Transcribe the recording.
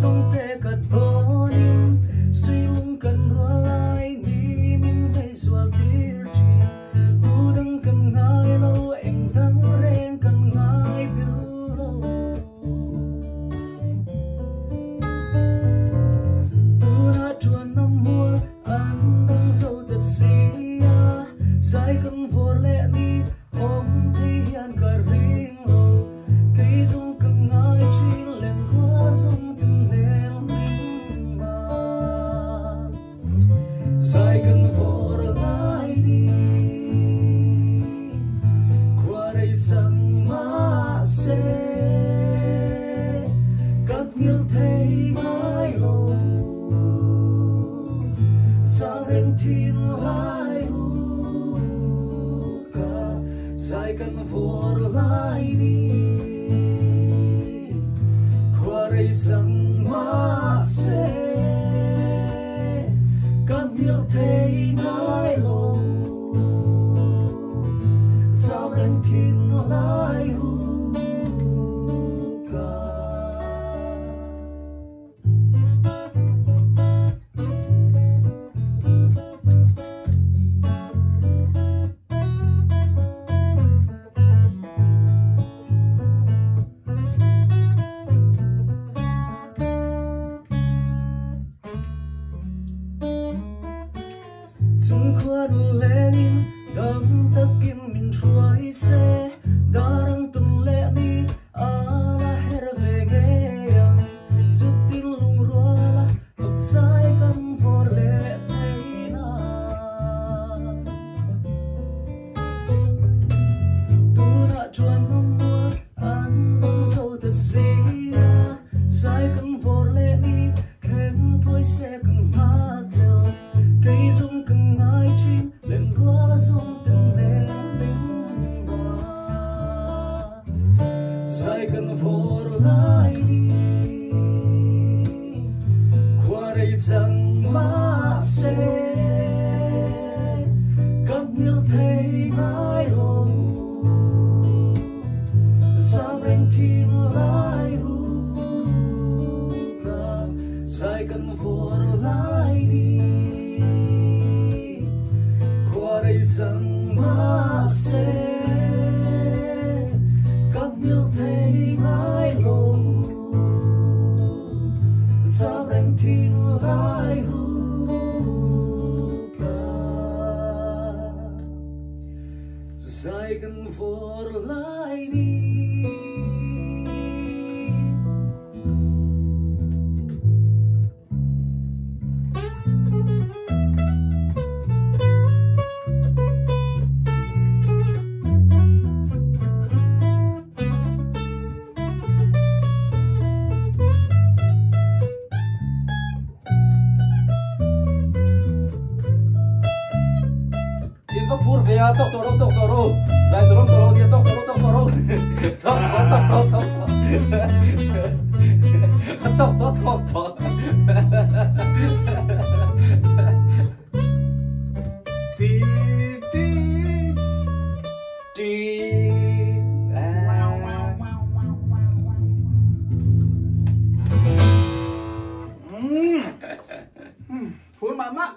sông tê cật bó nín suy lung cần rua lại ni mình thấy rua tir chi tu đăng cần ngài lâu anh đăng ren cần ngài bill lâu tu na chuan năm mua anh đăng dâu ta xia sai cần vô lẽ ni ôm thấy hiền cả riêng lâu cây dung cần ngài truy lên hoa dung cần đèn linh mà sai cần vô lại đi qua đây rằng mà sẽ các nhiều thấy mãi lâu sao đến thiên lại cả sai cần vô lại đi qua đây rằng mà sẽ các nhiều thấy mãi lâu sao đến thiên lại cả chung khoan lên đâm ta kim mình chuối xe đã đang tuần lẽ đi la her về nghe yang giúp tin lung rua la phật sai căn vô lẽ này na tu đã chuan năm mua ăn nông sâu ta xia sai căn vô lẽ đi thêm thôi sẽ cần hát theo cây dung cần ngài truy lên rua la dung tình đèn linh hoa sai cần vô lại đi qua đây rằng mà sẽ các nhiều thấy mãi lâu sao đến thiên lại cả sai cần vô lại đi qua đây rằng mà sẽ các nhiều thấy mãi lâu sao đến thiên lại cả sai cần vô lại đi pur về tóc toro dài toro dia tóc toro tóc ti ti ti Full mama.